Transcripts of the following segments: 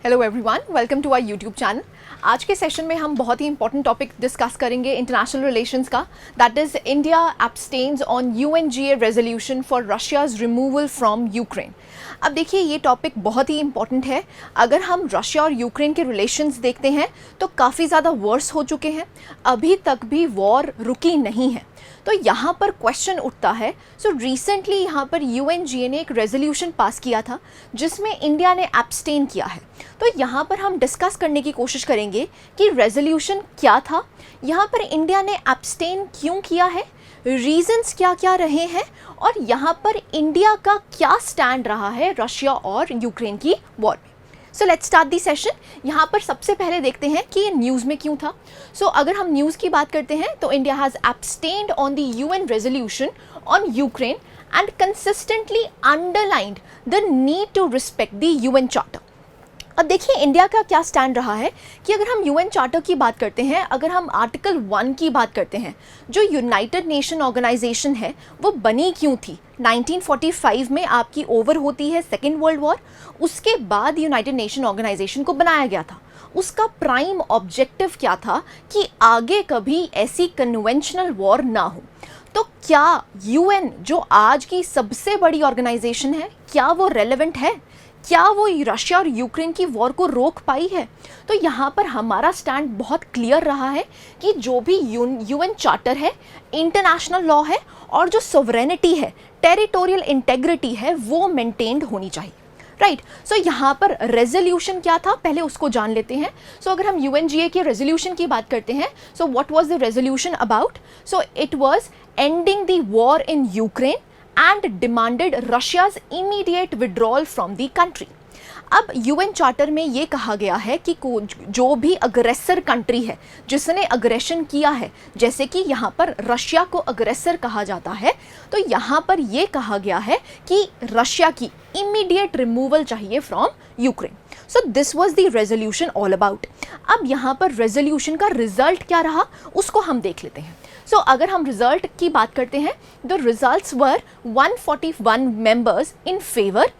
Hello everyone, welcome to our YouTube channel. आज के session में हम बहुत ही इंपॉर्टेंट टॉपिक डिस्कस करेंगे इंटरनेशनल रिलेशंस का, that is India abstains on UNGA resolution for Russia's removal from Ukraine. अब देखिए, ये टॉपिक बहुत ही इंपॉर्टेंट है। अगर हम रशिया और यूक्रेन के रिलेशंस देखते हैं तो काफ़ी ज़्यादा वर्स हो चुके हैं, अभी तक भी वॉर रुकी नहीं है। तो यहाँ पर क्वेश्चन उठता है, सो रिसेंटली यहाँ पर UNGA ने एक रेजोल्यूशन पास किया था जिसमें इंडिया ने एब्सटेन किया है। तो यहाँ पर हम डिस्कस करने की कोशिश करेंगे कि रेजोल्यूशन क्या था, यहाँ पर इंडिया ने एब्सटेन क्यों किया है, रीजंस क्या क्या रहे हैं और यहाँ पर इंडिया का क्या स्टैंड रहा है रशिया और यूक्रेन की वॉर में। So let's start the session. यहाँ पर सबसे पहले देखते हैं कि ये न्यूज़ में क्यों था। सो अगर हम न्यूज़ की बात करते हैं तो India has abstained on the UN resolution on Ukraine and consistently underlined the need to respect the UN charter. अब देखिए, इंडिया का क्या स्टैंड रहा है कि अगर हम UN चार्टर की बात करते हैं, अगर हम आर्टिकल 1 की बात करते हैं, जो यूनाइटेड नेशन ऑर्गेनाइजेशन है वो बनी क्यों थी। 1945 में आपकी ओवर होती है सेकेंड वर्ल्ड वॉर, उसके बाद यूनाइटेड नेशन ऑर्गेनाइजेशन को बनाया गया था। उसका प्राइम ऑब्जेक्टिव क्या था कि आगे कभी ऐसी कन्वेंशनल वॉर ना हो। तो क्या UN जो आज की सबसे बड़ी ऑर्गेनाइजेशन है, क्या वो रेलेवेंट है, क्या वो रशिया और यूक्रेन की वॉर को रोक पाई है। तो यहाँ पर हमारा स्टैंड बहुत क्लियर रहा है कि जो भी UN चार्टर है, इंटरनेशनल लॉ है और जो सोवरेनिटी है, टेरिटोरियल इंटेग्रिटी है, वो मेंटेन्ड होनी चाहिए। राइट। सो यहाँ पर रेजोल्यूशन क्या था, पहले उसको जान लेते हैं। सो अगर हम UNGA के रेजोल्यूशन की बात करते हैं, so what was the resolution about. So it was ending the war in Ukraine and demanded Russia's immediate withdrawal from the country। अब UN चार्टर में ये कहा गया है कि जो भी अग्रेसर कंट्री है जिसने अग्रेशन किया है, जैसे कि यहाँ पर रशिया को अग्रेसर कहा जाता है, तो यहाँ पर ये कहा गया है कि रशिया की इमीडिएट रिमूवल चाहिए from Ukraine. So this was the resolution all about. अब यहाँ पर रेजोल्यूशन का रिजल्ट क्या रहा उसको हम देख लेते हैं। सो अगर हम रिजल्ट की बात करते हैं, the results were 141 members in favour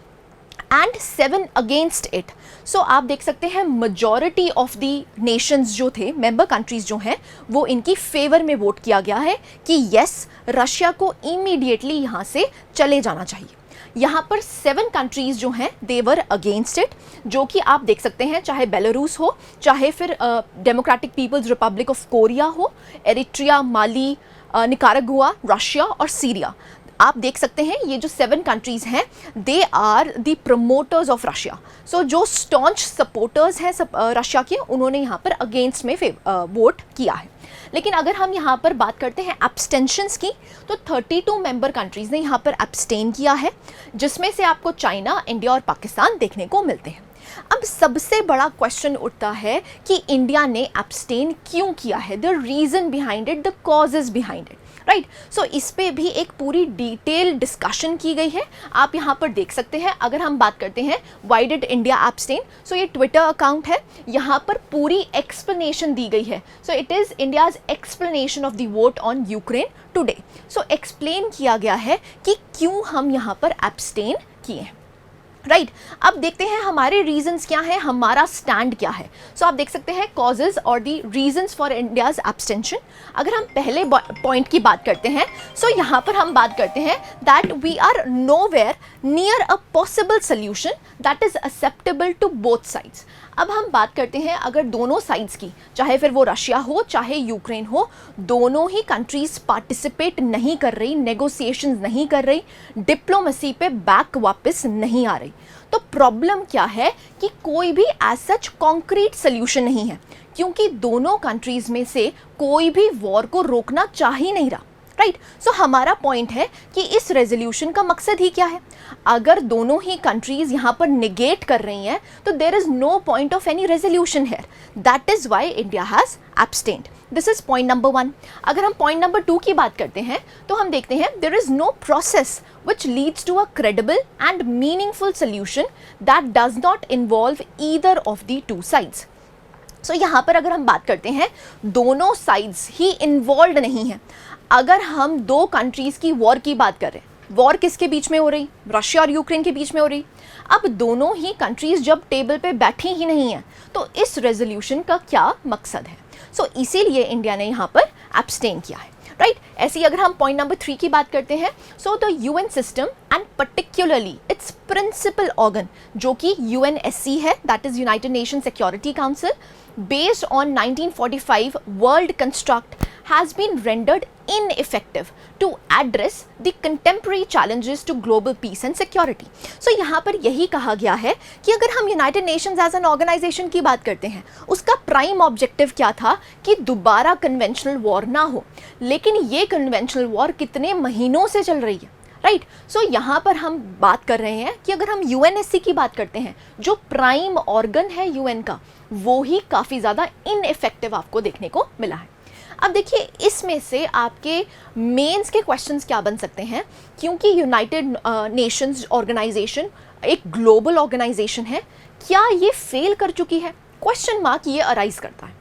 and 7 against it. So आप देख सकते हैं मेजॉरिटी ऑफ द नेशंस जो थे, मेंबर कंट्रीज जो हैं, वो इनकी फेवर में वोट किया गया है कि यस, रशिया को इमीडिएटली यहाँ से चले जाना चाहिए। यहाँ पर 7 कंट्रीज़ जो हैं दे वर अगेंस्ट इट, जो कि आप देख सकते हैं, चाहे बेलारूस हो, चाहे फिर Democratic People's Republic of Korea हो, एरिट्रिया, माली, निकारागुआ, रशिया और सीरिया। आप देख सकते हैं ये जो 7 कंट्रीज़ हैं they are the promoters of Russia. So जो स्टॉन्च सपोर्टर्स हैं रशिया के, उन्होंने यहाँ पर अगेंस्ट में वोट किया है। लेकिन अगर हम यहाँ पर बात करते हैं एब्सटेंशंस की, तो 32 मेंबर कंट्रीज़ ने यहाँ पर एब्सटेन किया है, जिसमें से आपको चाइना, इंडिया और पाकिस्तान देखने को मिलते हैं। अब सबसे बड़ा क्वेश्चन उठता है कि इंडिया ने एब्सटेन क्यों किया है, the reason behind it, the causes behind it. Right. So इस पे भी एक पूरी डिटेल डिस्कशन की गई है, आप यहाँ पर देख सकते हैं। अगर हम बात करते हैं व्हाई डिड इंडिया एब्सटेन, सो ये ट्विटर अकाउंट है, यहाँ पर पूरी एक्सप्लेनेशन दी गई है। So it is India's explanation of the vote on Ukraine today. So explain किया गया है कि क्यों हम यहाँ पर एब्सटेन किए हैं। राइट। अब देखते हैं हमारे रीजंस क्या हैं, हमारा स्टैंड क्या है। सो आप देख सकते हैं कॉजेज और दी रीजंस फॉर इंडियाज एब्सटेंशन। अगर हम पहले पॉइंट की बात करते हैं, सो यहाँ पर हम बात करते हैं that we are nowhere near a possible solution that is acceptable to both sides. अब हम बात करते हैं अगर दोनों साइड्स की, चाहे फिर वो रशिया हो चाहे यूक्रेन हो, दोनों ही कंट्रीज पार्टिसिपेट नहीं कर रही, नेगोशिएशंस नहीं कर रही, डिप्लोमेसी पे बैक वापस नहीं आ रही, तो प्रॉब्लम क्या है कि कोई भी एज सच कॉन्क्रीट सोल्यूशन नहीं है, क्योंकि दोनों कंट्रीज में से कोई भी वॉर को रोकना चाह ही नहीं रहा। राइट। सो हमारा पॉइंट है कि इस रेजोल्यूशन का मकसद ही क्या है। अगर दोनों ही कंट्रीज यहाँ पर निगेट कर रही हैं तो there is no point of any resolution here. That is why India has abstained. This is point number 1। अगर हम पॉइंट नंबर 2 की बात करते हैं तो हम देखते हैं there is no process which leads to a credible and meaningful solution that does not involve either of the two sides। सो यहाँ पर अगर हम बात करते हैं, दोनों साइड्स ही इन्वॉल्व नहीं हैं। अगर हम 2 कंट्रीज़ की वॉर की बात कर रहे हैं, वॉर किसके बीच में हो रही? रशिया और यूक्रेन के बीच में हो रही। अब दोनों ही कंट्रीज जब टेबल पे बैठी ही नहीं है तो इस रेजोल्यूशन का क्या मकसद है? सो इसीलिए इंडिया ने यहाँ पर एब्सटेन किया है, राइट। ऐसे ही अगर हम पॉइंट नंबर 3 की बात करते हैं, so the UN system and particularly its principal organ जो कि यूएनएससी है, that is United Nation Security Council, based on 1945 world construct has been rendered ineffective to address the contemporary challenges to global peace and security. So यहाँ पर यही कहा गया है कि अगर हम United Nations as an organization की बात करते हैं, उसका प्राइम ऑब्जेक्टिव क्या था कि दोबारा कन्वेंशनल वॉर ना हो, लेकिन ये कन्वेंशनल वॉर कितने महीनों से चल रही है, राइट। सो यहाँ पर हम बात कर रहे हैं कि अगर हम यूएनएससी की बात करते हैं, जो प्राइम ऑर्गन है यूएन का, वो ही काफ़ी ज़्यादा इनइफेक्टिव आपको देखने को मिला है। अब देखिए इसमें से आपके मेंस के क्वेश्चंस क्या बन सकते हैं, क्योंकि यूनाइटेड नेशंस ऑर्गेनाइजेशन एक ग्लोबल ऑर्गेनाइजेशन है, क्या ये फेल कर चुकी है? क्वेश्चन मार्क ये अराइज करता है,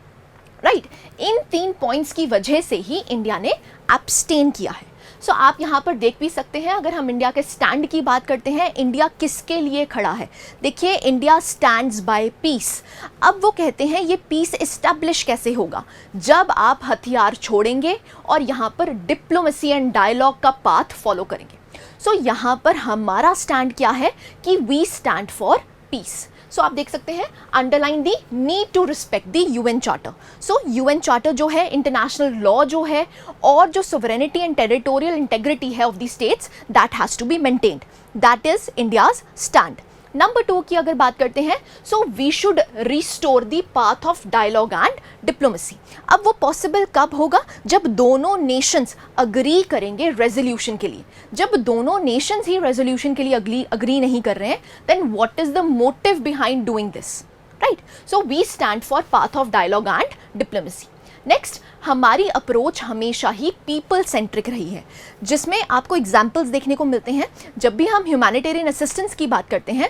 राइट। इन 3 पॉइंट्स की वजह से ही इंडिया ने एब्सटेन किया है। सो आप यहाँ पर देख भी सकते हैं, अगर हम इंडिया के स्टैंड की बात करते हैं, इंडिया किसके लिए खड़ा है? देखिए, इंडिया स्टैंड्स बाय पीस। अब वो कहते हैं ये पीस इस्टेब्लिश कैसे होगा? जब आप हथियार छोड़ेंगे और यहाँ पर डिप्लोमेसी एंड डायलॉग का पाथ फॉलो करेंगे। सो यहाँ पर हमारा स्टैंड क्या है कि we stand for peace. So आप देख सकते हैं, underline the need to respect the UN charter. So UN charter जो है, इंटरनेशनल लॉ जो है, और जो सोवरेनिटी एंड टेरिटोरियल इंटेग्रिटी है of the states, that has to be maintained. That is India's stand. Number 2 की अगर बात करते हैं, so we should restore the path of dialogue and diplomacy. अब वो पॉसिबल कब होगा? जब दोनों नेशंस अग्री करेंगे रेजोल्यूशन के लिए। जब दोनों नेशंस ही रेजोल्यूशन के लिए अग्री नहीं कर रहे हैं, then what is the motive behind doing this, right. So we stand for path of dialogue and diplomacy. Next, हमारी अप्रोच हमेशा ही पीपल सेंट्रिक रही है, जिसमें आपको एग्जाम्पल्स देखने को मिलते हैं। जब भी हम ह्यूमैनिटेरियन असिस्टेंस की बात करते हैं,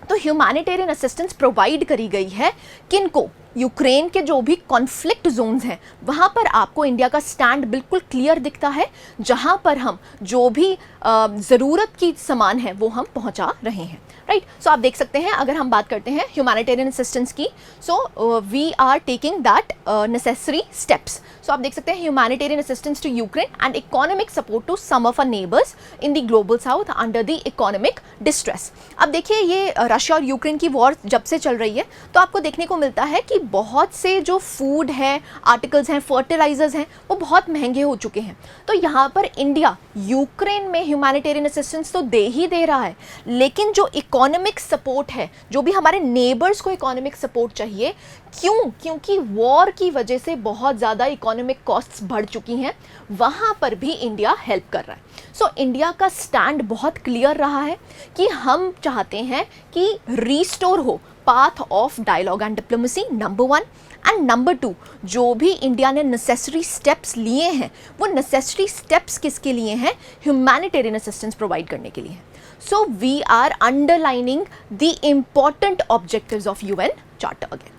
तो ह्यूमैनिटेरियन असिस्टेंस प्रोवाइड करी गई है किनको? यूक्रेन के जो भी कॉन्फ्लिक्ट जोन्स हैं, वहाँ पर आपको इंडिया का स्टैंड बिल्कुल क्लियर दिखता है, जहाँ पर हम जो भी ज़रूरत की सामान है वो हम पहुँचा रहे हैं, राइट। सो आप देख सकते हैं, अगर हम बात करते हैं ह्यूमैनिटेरियन असिस्टेंस की, so we are taking that necessary steps. So आप देख सकते हैं, humanitarian assistance to Ukraine and economic support to some of our neighbours in the global south under the economic distress. अब देखिए, ये रशिया और Ukraine की वॉर जब से चल रही है, तो आपको देखने को मिलता है कि बहुत से जो फूड है, आर्टिकल्स हैं, फर्टिलाइजर्स हैं, वो बहुत महंगे हो चुके हैं। तो यहाँ पर इंडिया यूक्रेन में ह्यूमैनिटेरियन असिस्टेंस तो दे ही दे रहा है, लेकिन जो इकोनॉमिक सपोर्ट है, जो भी हमारे नेबर्स को इकोनॉमिक सपोर्ट चाहिए, क्योंकि वॉर की वजह से बहुत ज़्यादा इकोनॉमिक कॉस्ट्स बढ़ चुकी हैं, वहाँ पर भी इंडिया हेल्प कर रहा है। सो इंडिया का स्टैंड बहुत क्लियर रहा है कि हम चाहते हैं कि रीस्टोर हो path of dialogue and diplomacy, number 1। And number 2, जो भी इंडिया ने नेसेसरी स्टेप्स लिए हैं, वो नेसेसरी स्टेप्स किसके लिए हैं? ह्यूमैनिटेरियन असिस्टेंस प्रोवाइड करने के लिए हैं। So we are underlining the important objectives of UN charter again,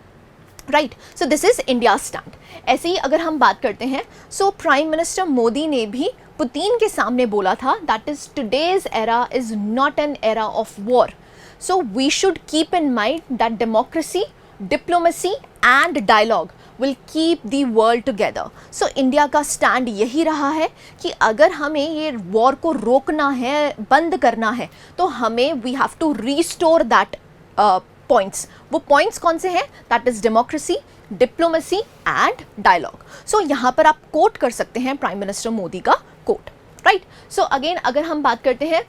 right. So this is India stand. ऐसे ही अगर हम बात करते हैं, सो प्राइम मिनिस्टर मोदी ने भी पुतिन के सामने बोला था, that is today's era is not an era of war. So we should keep in mind that democracy, diplomacy and dialogue will keep the world together. So India का stand यही रहा है कि अगर हमें ये वॉर को रोकना है, बंद करना है, तो हमें we have to restore that points. वो पॉइंट्स कौन से हैं? That is democracy, diplomacy and dialogue. So यहाँ पर आप कोट कर सकते हैं प्राइम मिनिस्टर मोदी का कोट, राइट। सो अगेन अगर हम बात करते हैं,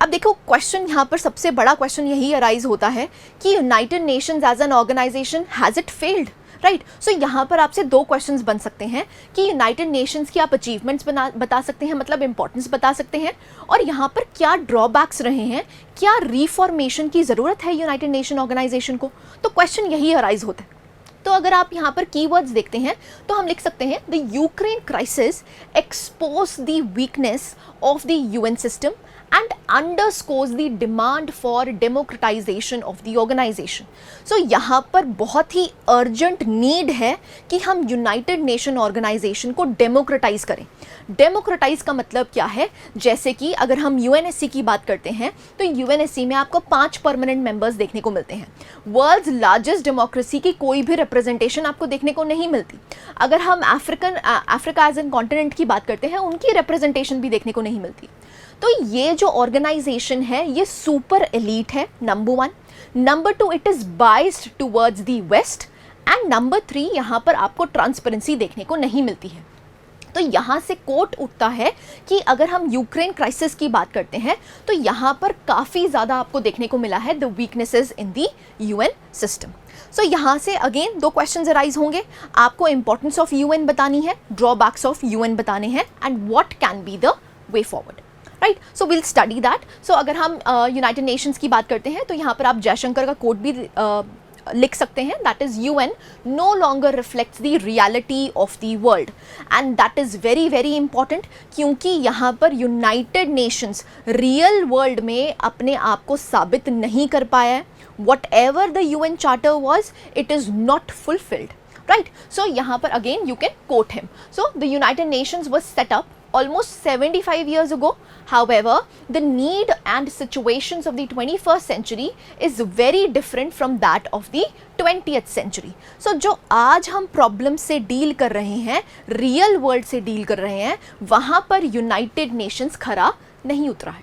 अब देखो क्वेश्चन यहाँ पर सबसे बड़ा क्वेश्चन यही अराइज होता है कि United Nations as an organisation has it failed, right. So यहाँ पर आपसे 2 क्वेश्चंस बन सकते हैं कि यूनाइटेड नेशंस की आप अचीवमेंट्स बता सकते हैं, मतलब इंपॉर्टेंस बता सकते हैं, और यहाँ पर क्या ड्रॉबैक्स रहे हैं, क्या रिफॉर्मेशन की ज़रूरत है यूनाइटेड नेशन ऑर्गेनाइजेशन को। तो क्वेश्चन यही अराइज होता है। तो अगर आप यहाँ पर कीवर्ड्स देखते हैं, तो हम लिख सकते हैं, the Ukraine crisis expose the weakness of the UN system and underscores the demand for democratization of the organization. So यहाँ पर बहुत ही urgent need है कि हम यूनाइटेड नेशन ऑर्गेनाइजेशन को डेमोक्रेटाइज करें। डेमोक्रेटाइज का मतलब क्या है? जैसे कि अगर हम यूएनएससी की बात करते हैं तो यूएनएससी में आपको 5 परमानेंट मेंबर्स देखने को मिलते हैं। वर्ल्ड्स लार्जेस्ट डेमोक्रेसी की कोई भी रिप्रेजेंटेशन आपको देखने को नहीं मिलती। अगर हम अफ्रीका एज एन कॉन्टिनेंट की बात करते हैं, उनकी रिप्रेजेंटेशन भी देखने को नहीं मिलती। तो ये जो ऑर्गेनाइजेशन है ये सुपर एलीट है, number 1। Number 2, it is biased towards the west. And number 3, यहाँ पर आपको ट्रांसपेरेंसी देखने को नहीं मिलती है। तो यहाँ से कोट उठता है कि अगर हम यूक्रेन क्राइसिस की बात करते हैं तो यहाँ पर काफ़ी ज़्यादा आपको देखने को मिला है the weaknesses in the UN system. So यहाँ से अगेन 2 क्वेश्चंस अराइज होंगे। आपको इंपॉर्टेंस ऑफ यूएन बतानी है, ड्रॉबैक्स ऑफ यूएन बताने हैं, and what can be the way forward, right. So will study that. So अगर हम यूनाइटेड नेशंस की बात करते हैं तो यहाँ पर आप जयशंकर का कोट भी लिख सकते हैं, that is UN no longer reflects the reality of the world. And that is very very important, क्योंकि यहाँ पर यूनाइटेड नेशंस रियल वर्ल्ड में अपने आप को साबित नहीं कर पाया है। Whatever the UN charter was, it is not fulfilled, right? So यहाँ पर again you can quote him. So the United Nations was set up almost 75 years ago. However, the need and situations of the 21st century is very different from that of the 20th century. So जो आज हम problem से deal कर रहे हैं, real world से deal कर रहे हैं, वहाँ पर यूनाइटेड नेशंस खरा नहीं उतरा है,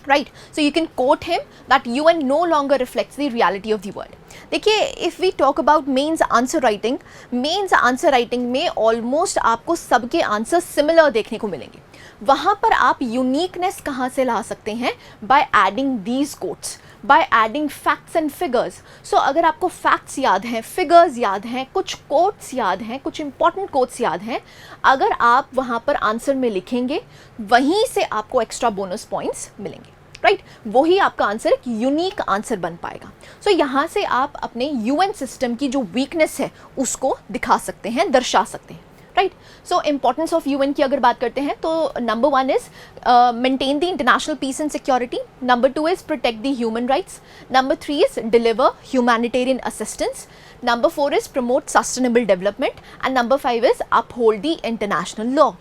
right? So you can quote him that UN no longer reflects the reality of the world. देखिए, if we talk about mains answer writing में ऑलमोस्ट आपको सबके आंसर सिमिलर देखने को मिलेंगे। वहाँ पर आप यूनिकनेस कहाँ से ला सकते हैं? By adding these quotes, by adding facts and figures. So अगर आपको फैक्ट्स याद हैं, फिगर्स याद हैं, कुछ कोट्स याद हैं, कुछ इंपॉर्टेंट कोट्स याद हैं, अगर आप वहाँ पर आंसर में लिखेंगे, वहीं से आपको एक्स्ट्रा बोनस पॉइंट्स मिलेंगे, राइट? वही आपका आंसर एक यूनिक आंसर बन पाएगा। सो यहाँ से आप अपने यूएन सिस्टम की जो वीकनेस है उसको दिखा सकते हैं, दर्शा सकते हैं, right? So importance of UN की अगर बात करते हैं तो number 1 is maintain the international peace and security, number 2 is protect the human rights, number 3 is deliver humanitarian assistance, number 4 is promote sustainable development, and number 5 is uphold the international law.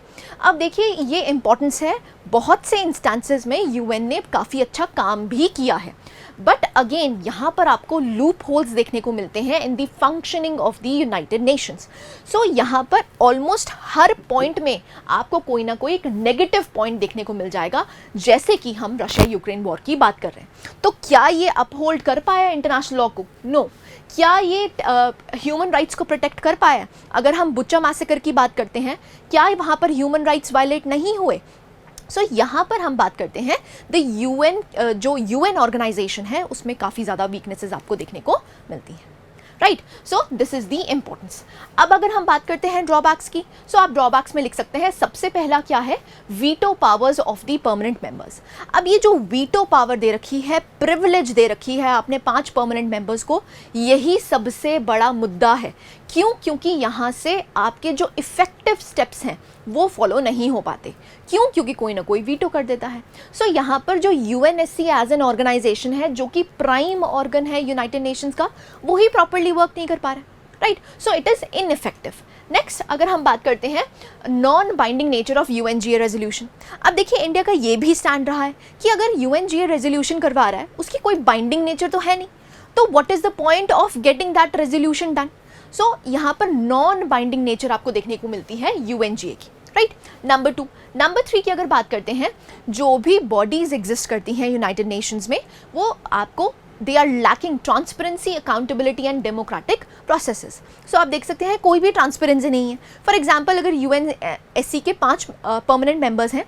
अब देखिए, ये importance है, बहुत से instances में UN ने काफ़ी अच्छा काम भी किया है, बट अगेन यहाँ पर आपको लूप होल्स देखने को मिलते हैं in the functioning of the United Nations. So यहाँ पर ऑलमोस्ट हर पॉइंट में आपको कोई ना कोई एक नेगेटिव पॉइंट देखने को मिल जाएगा, जैसे कि हम रशिया यूक्रेन वॉर की बात कर रहे हैं। तो क्या ये अपहोल्ड कर पाया इंटरनेशनल लॉ को? नो। क्या ये ह्यूमन राइट्स को प्रोटेक्ट कर पाया? अगर हम बुच्चा मैसेकर की बात करते हैं, क्या वहाँ पर ह्यूमन राइट्स वायलेट नहीं हुए? सो यहाँ पर हम बात करते हैं द यूएन, जो यूएन ऑर्गेनाइजेशन है उसमें काफ़ी ज़्यादा वीकनेसेस आपको देखने को मिलती हैं, right? So this is the importance. अब अगर हम बात करते हैं ड्रॉबैक्स की, सो आप ड्रॉबैक्स में लिख सकते हैं, सबसे पहला क्या है? Veto powers of the permanent members. अब ये जो वीटो पावर दे रखी है, प्रिविलेज दे रखी है आपने 5 परमानेंट मेंबर्स को, यही सबसे बड़ा मुद्दा है। क्यों? क्योंकि यहाँ से आपके जो इफ़ेक्टिव स्टेप्स हैं वो फॉलो नहीं हो पाते। क्यों? क्योंकि कोई ना कोई वीटो कर देता है। सो यहाँ पर जो यूएनएससी एज एन ऑर्गेनाइजेशन है, जो कि प्राइम ऑर्गन है यूनाइटेड नेशंस का, वो ही प्रॉपरली वर्क नहीं कर पा रहा, right? So it is ineffective. Next, अगर हम बात करते हैं non binding nature of UNGA resolution. अब देखिए, इंडिया का ये भी स्टैंड रहा है कि अगर यूएनजीए रेजोल्यूशन करवा रहा है, उसकी कोई बाइंडिंग नेचर तो है नहीं, तो what is the point of getting that resolution done? So यहाँ पर नॉन बाइंडिंग नेचर आपको देखने को मिलती है यूएनजीए की, राइट? नंबर 2, नंबर 3 की अगर बात करते हैं, जो भी बॉडीज़ एग्जिस्ट करती हैं यूनाइटेड नेशंस में, वो आपको they are lacking transparency, accountability and democratic processes. So आप देख सकते हैं कोई भी ट्रांसपेरेंसी नहीं है। फॉर एग्जाम्पल, अगर यूएनएससी के 5 परमानेंट मेंबर्स हैं,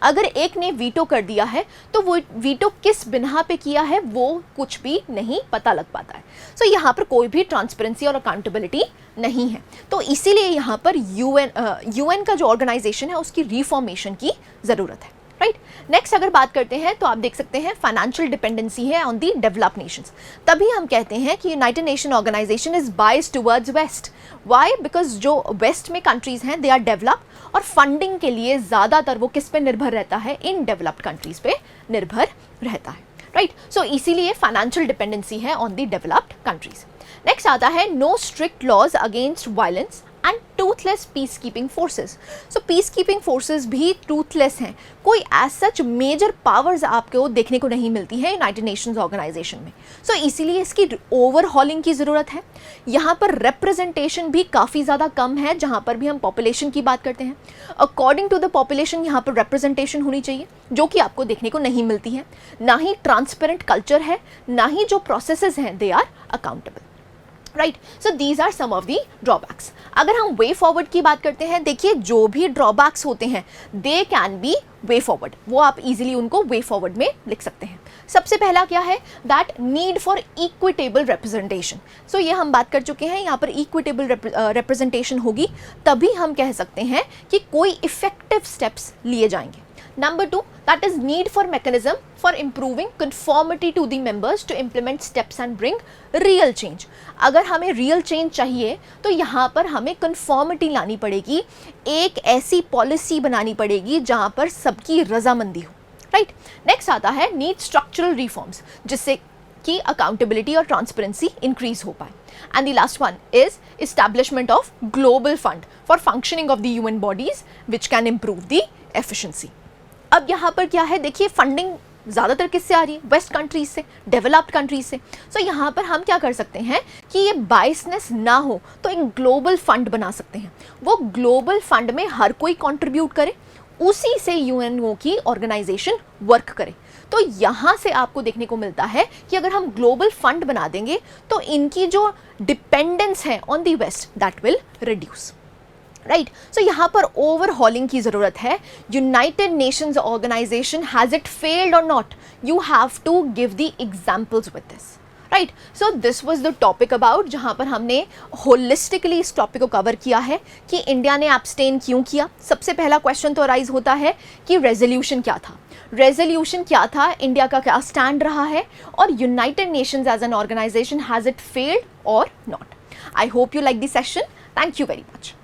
अगर एक ने वीटो कर दिया है तो वो वीटो किस बिना पे किया है वो कुछ भी नहीं पता लग पाता है। सो यहाँ पर कोई भी ट्रांसपेरेंसी और अकाउंटेबिलिटी नहीं है। तो इसीलिए यहाँ पर यूएन का जो ऑर्गेनाइजेशन है उसकी रिफॉर्मेशन की ज़रूरत है, राइट। नेक्स्ट अगर बात करते हैं तो आप देख सकते हैं फाइनेंशियल डिपेंडेंसी है ऑन दी डेवलप्ड नेशंस। तभी हम कहते हैं कि United Nation organization is biased towards west. Why? Because जो वेस्ट में कंट्रीज हैं दे आर डेवलप्ड और फंडिंग के लिए ज़्यादातर वो किस पे निर्भर रहता है? इन डेवलप्ड कंट्रीज पे निर्भर रहता है, राइट। सो इसीलिए फाइनेंशियल डिपेंडेंसी है on the developed countries. Next आता है no strict laws against violence and toothless peace keeping forces. So peace keeping forces भी टूथलेस हैं, कोई एज सच मेजर पावर्स आपको देखने को नहीं मिलती है यूनाइटेड नेशंस ऑर्गेनाइजेशन में। सो इसीलिए इसकी ओवरहॉलिंग की ज़रूरत है। यहाँ पर रिप्रेजेंटेशन भी काफ़ी ज़्यादा कम है, जहाँ पर भी हम पॉपुलेशन की बात करते हैं। अकॉर्डिंग टू द पॉपुलेशन यहाँ पर रिप्रेजेंटेशन होनी चाहिए, जो कि आपको देखने को नहीं मिलती है। ना ही ट्रांसपेरेंट कल्चर है, ना ही जो प्रोसेसेस हैं they are accountable, right. So these are some of the drawbacks. अगर हम वे फॉरवर्ड की बात करते हैं, देखिए जो भी ड्रॉबैक्स होते हैं they can be way forward, वो आप इजीली उनको वे फॉरवर्ड में लिख सकते हैं। सबसे पहला क्या है? That need for equitable representation. So ये हम बात कर चुके हैं, यहाँ पर इक्विटेबल रिप्रेजेंटेशन होगी तभी हम कह सकते हैं कि कोई इफेक्टिव स्टेप्स लिए जाएंगे। Number 2, that is need for mechanism for improving conformity to the members to implement steps and bring real change. अगर हमें real change चाहिए तो यहाँ पर हमें conformity लानी पड़ेगी, एक ऐसी पॉलिसी बनानी पड़ेगी जहाँ पर सबकी रजामंदी हो, राइट। नेक्स्ट आता है need structural reforms, जिससे कि अकाउंटेबिलिटी और ट्रांसपेरेंसी इंक्रीज हो पाए। And the last one is establishment of global fund for functioning of the human bodies which can improve the efficiency. अब यहाँ पर क्या है? देखिए फंडिंग ज़्यादातर किससे आ रही है? वेस्ट कंट्रीज से, डेवलप्ड कंट्रीज से। सो यहाँ पर हम क्या कर सकते हैं कि ये बायसनेस ना हो तो एक ग्लोबल फंड बना सकते हैं। वो ग्लोबल फंड में हर कोई कंट्रीब्यूट करे, उसी से यूएनओ की ऑर्गेनाइजेशन वर्क करे। तो यहाँ से आपको देखने को मिलता है कि अगर हम ग्लोबल फंड बना देंगे तो इनकी जो डिपेंडेंस है on the west that will reduce, right. So यहाँ पर ओवरहॉलिंग की ज़रूरत है। United Nations organisation has it failed और not? You have to give the examples with this, right. So this was the topic about, जहाँ पर हमने holistically इस टॉपिक को कवर किया है कि इंडिया ने एब्सटेन क्यों किया। सबसे पहला क्वेश्चन तो अराइज होता है कि रेजोल्यूशन क्या था, रेजोल्यूशन क्या था, इंडिया का क्या स्टैंड रहा है, और United Nations as an organisation has it failed और not. I hope you like this session. Thank you very much.